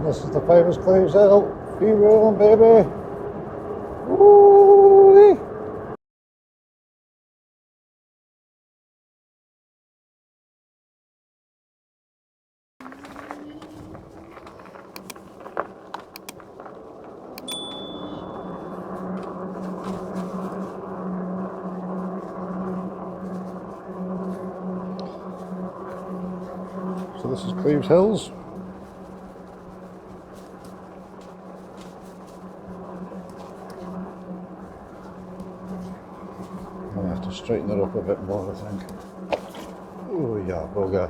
And this is the famous Clieves Hill. Be rolling, baby. Woo-wee. So this is Clieves Hills. I have to straighten it up a bit more, I think. Oh yeah, bugger.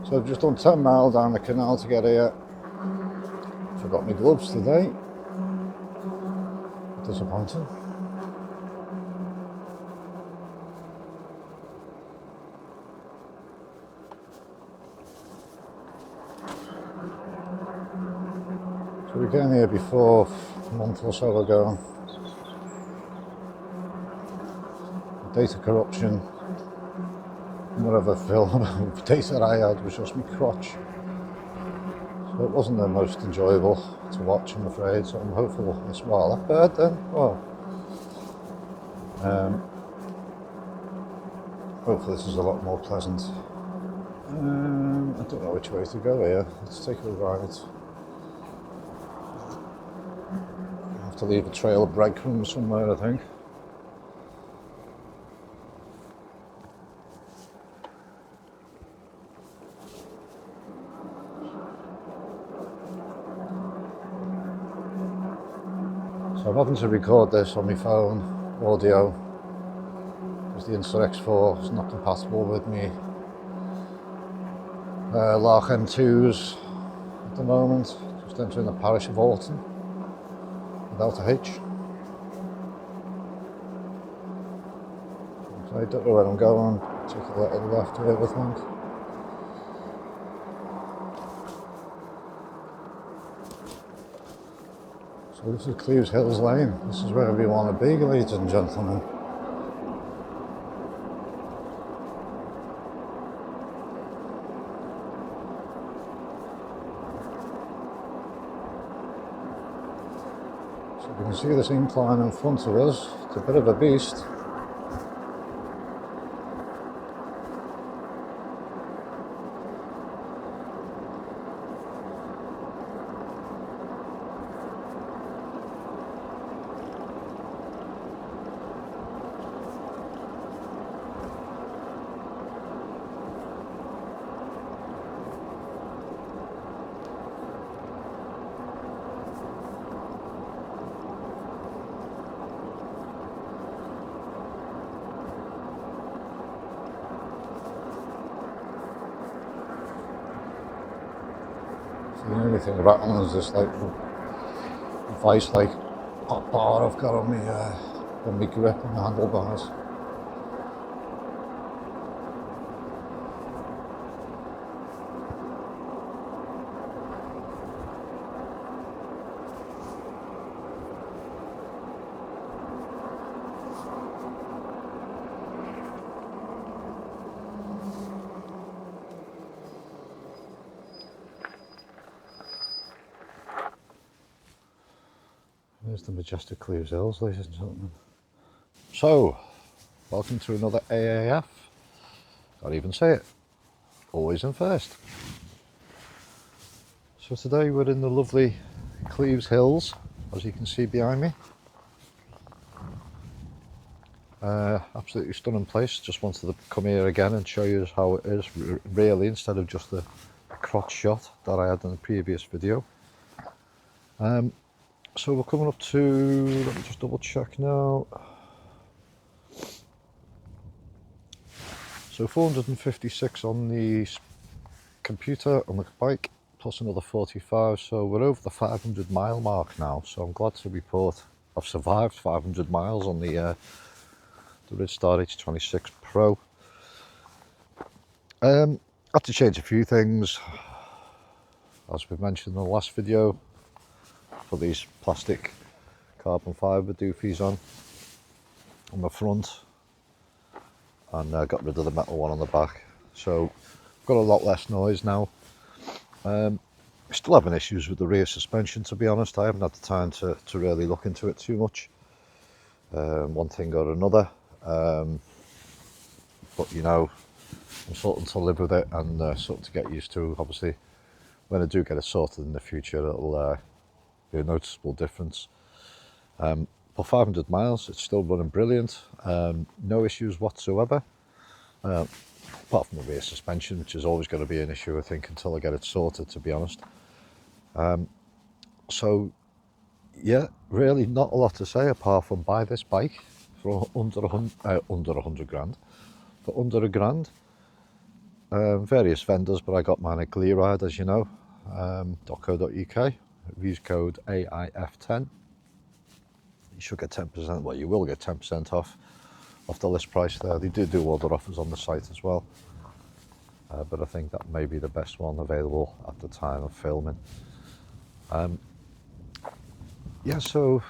So I've just done 10 miles down the canal to get here. Forgot my gloves today. Disappointing. So we came here before a month or so ago. Data corruption, whatever film data I had was just my crotch. So it wasn't the most enjoyable to watch, I'm afraid, so I'm hopeful this while that bird then, well, hopefully this is a lot more pleasant. I don't know which way to go here, let's take a ride. I have to leave a trail of breadcrumbs somewhere, I think. So I'm having to record this on my phone, audio, because the Insta X4 is not compatible with me Hollyland M2s at the moment. Just entering the parish of Alton without a H. So I don't know where I'm going, take a little left here, I think. So this is Clieves Hills Lane. This is where we want to be, ladies and gentlemen. So you can see this incline in front of us. It's a bit of a beast. The only thing rattling is this like vice like hot bar I've got on my grip on the handlebars. There's the majestic Clieves Hills, ladies and gentlemen. So, welcome to another AAF. Can't even say it. Always in first. So today we're in the lovely Clieves Hills, as you can see behind me. Absolutely stunning place. Just wanted to come here again and show you how it is really, instead of just the crotch shot that I had in the previous video. So we're coming up to, let me just double check now. So 456 on the computer, on the bike, plus another 45. So we're over the 500 mile mark now. So I'm glad to report I've survived 500 miles on the Ridstar H26 Pro. Had to change a few things, as we mentioned in the last video. Put these plastic carbon fibre doofies on the front. and got rid of the metal one on the back. So got a lot less noise now. Still having issues with the rear suspension, to be honest. I haven't had the time to really look into it too much. One thing or another. But you know, I'm starting to live with it and starting to get used to. Obviously, when I do get it sorted in the future, it'll be a noticeable difference. For 500 miles, it's still running brilliant. No issues whatsoever. Apart from the rear suspension, which is always going to be an issue, I think, until I get it sorted, to be honest. So, yeah, really not a lot to say apart from buy this bike for under 100 grand. For under £1,000. Various vendors, but I got mine at Clieves, as you know, .co.uk. Use code AIF10. You should get 10%, well, you will get 10% off the list price there. They do other offers on the site as well. But I think that may be the best one available at the time of filming. Yeah, so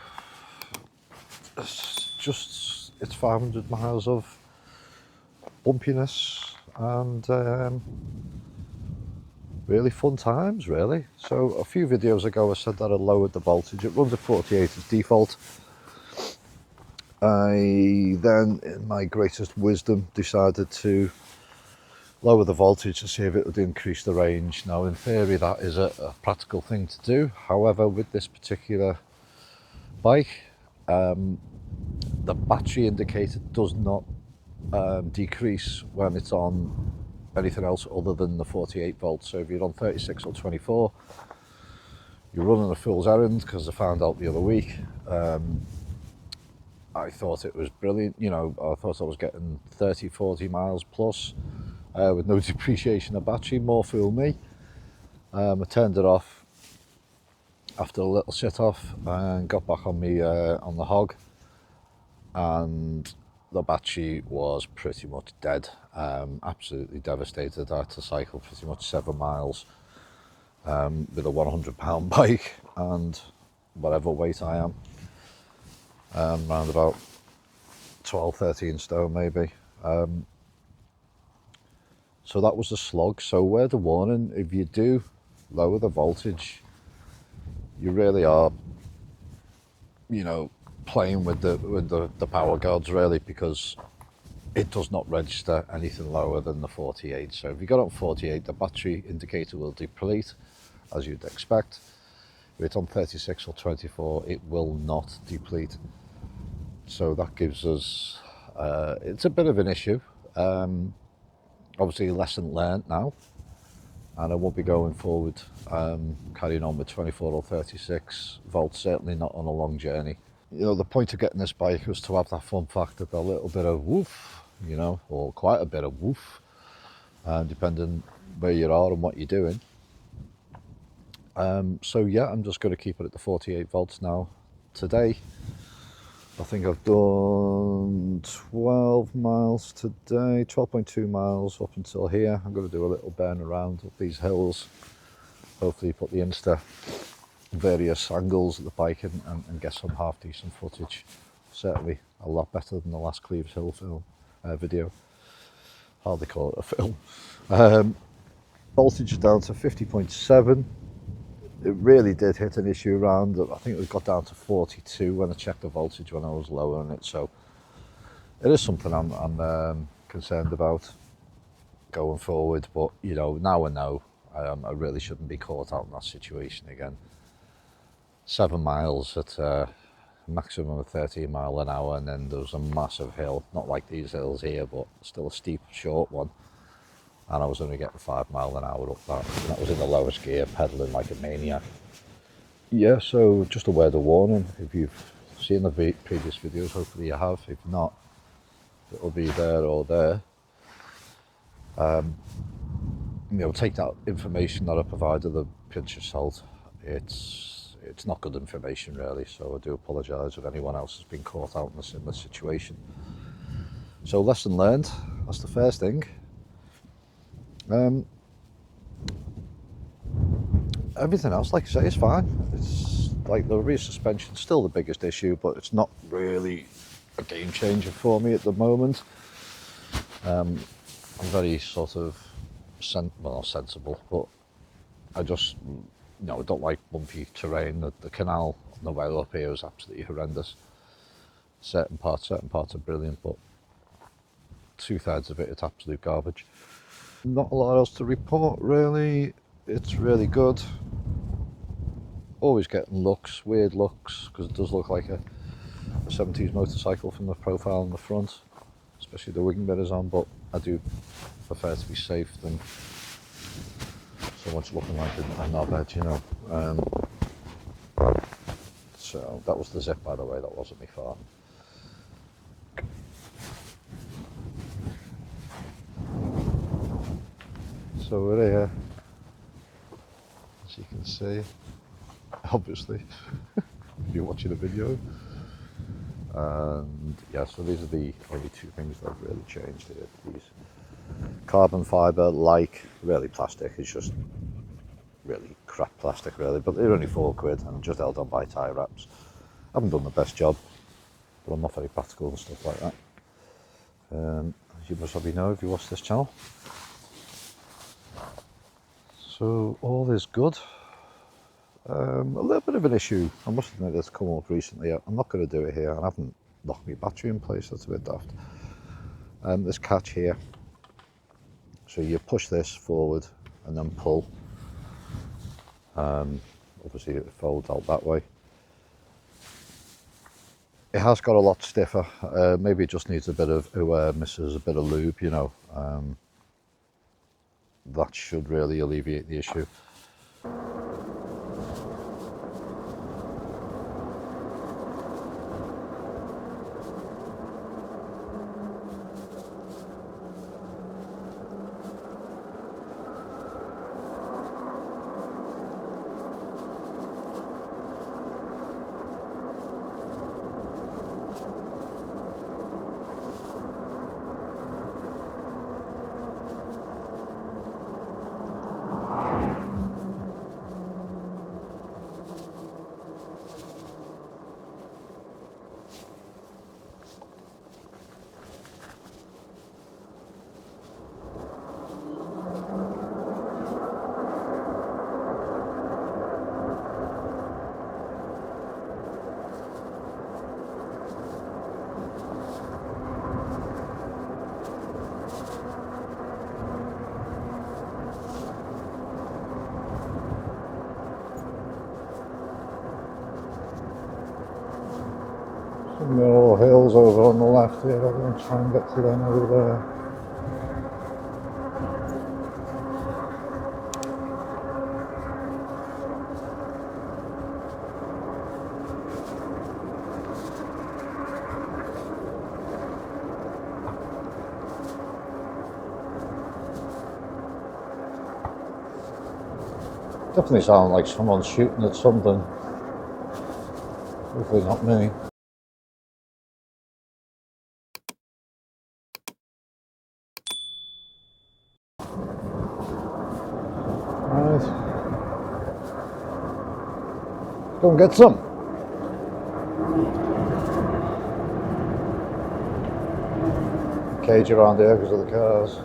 it's 500 miles of bumpiness and really fun times, really. So a few videos ago I said that I lowered the voltage. It runs at 48 as default. I then, in my greatest wisdom, decided to lower the voltage to see if it would increase the range. Now, in theory, that is a practical thing to do. However, with this particular bike, the battery indicator does not decrease when it's on anything else other than the 48 volts. So if you're on 36 or 24, you're running a fool's errand, because I found out the other week. I thought it was brilliant, you know, I thought I was getting 30, 40 miles plus with no depreciation of battery. More fool me. I turned it off after a little sit off and got back on me on the hog, and the battery was pretty much dead. Absolutely devastated. I had to cycle pretty much 7 miles with a 100-pound bike and whatever weight I am. Around about 12, 13 stone maybe. So that was a slog. So word of warning, if you do lower the voltage, you really are, you know, playing with the power gods, really, because it does not register anything lower than the 48. So if you got on 48, the battery indicator will deplete, as you'd expect. If it's on 36 or 24, it will not deplete. So that gives us, it's a bit of an issue. Obviously, lesson learned now, and I won't be going forward carrying on with 24 or 36 volts, certainly not on a long journey. You know, the point of getting this bike was to have that fun factor, a little bit of woof, you know, or quite a bit of woof, depending where you are and what you're doing. So yeah, I'm just going to keep it at the 48 volts now. Today, I think I've done 12 miles today, 12.2 miles up until here. I'm going to do a little burn around up these hills, hopefully put the Insta various angles of the bike and get some half decent footage. Certainly a lot better than the last Clieves Hill film video. Hardly call it a film. Voltage is down to 50.7. It really did hit an issue around, I think it got down to 42 when I checked the voltage when I was lowering it. So it is something I'm concerned about going forward. But you know, now I know I really shouldn't be caught out in that situation again. 7 miles at a maximum of 13 miles an hour, and then there's a massive hill, not like these hills here, but still a steep, short one. And I was only getting 5 miles an hour up that. And that was in the lowest gear, pedaling like a maniac. Yeah, so just a word of warning. If you've seen the previous videos, hopefully you have. If not, it'll be there or there. You know, take that information that I provided with a pinch of salt. It's not good information, really. So I do apologise if anyone else has been caught out in a similar situation. So lesson learned. That's the first thing. Everything else, like I say, is fine. It's like the rear suspension, still the biggest issue, but it's not really a game changer for me at the moment. I'm very sort of well, not sensible, but I just don't like bumpy terrain. The canal on the way up here is absolutely horrendous. Certain parts are brilliant, but 2/3 of it is absolute garbage. Not a lot else to report really. It's really good. Always getting looks, weird looks, because it does look like a 70s motorcycle from the profile in the front, especially the wing mirrors on, but I do prefer to be safe than so much looking like a knobhead, you know. So that was the zip, by the way, that wasn't me farting. So we're here, as you can see, obviously, if you're watching the video. And yeah, so these are the only two things that have really changed here. These carbon fibre, like really plastic, is just really crap plastic really, but they're only £4 and just held on by tie wraps. I haven't done the best job, but I'm not very practical and stuff like that. As you must probably know if you watch this channel. So all is good. A little bit of an issue, I must admit, that's come up recently. I'm not going to do it here. I haven't locked my battery in place, that's a bit daft. This catch here, so you push this forward and then pull. Obviously it folds out that way. It has got a lot stiffer. Maybe it just needs a bit of misses a bit of lube, you know. That should really alleviate the issue. Some little hills over on the left here, I'm going to try and get to them over there. Definitely sound like someone shooting at something. Hopefully not me. Right. Go and get some. Cage around here because of the cars.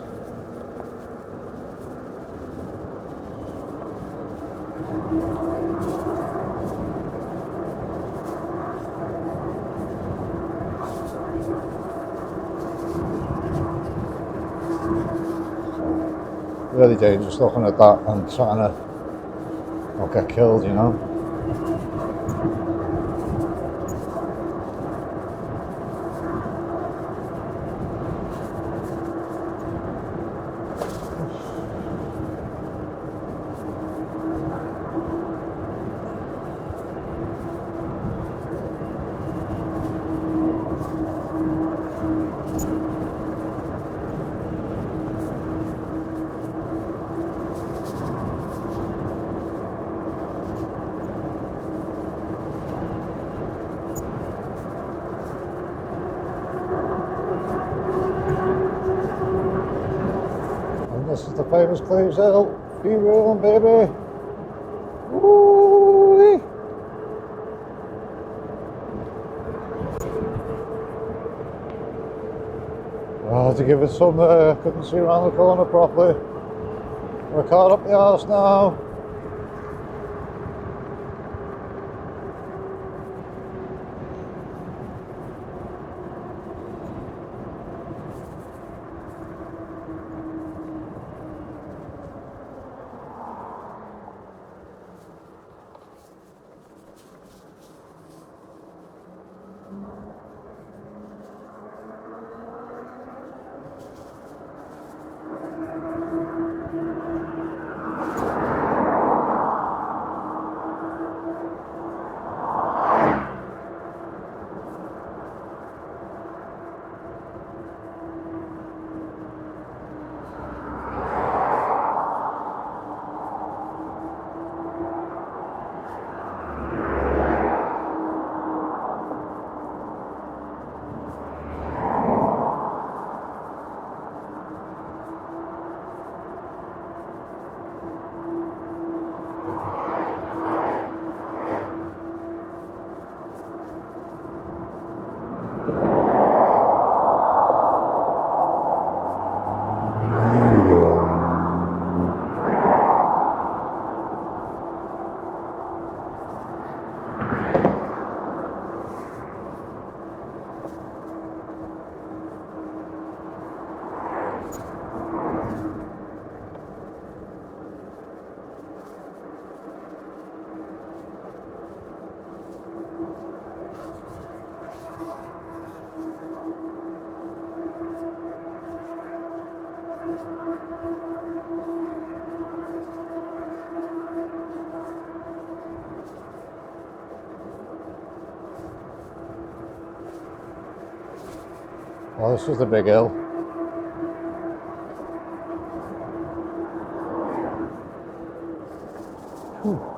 Really dangerous looking at that and trying to not get killed, you know. This is the famous Clieves Hills. Be rolling, baby. Woo-wee. Oh, had to give it some, couldn't see around the corner properly. We're caught up the arse now. Oh, this was the big hill. Whew.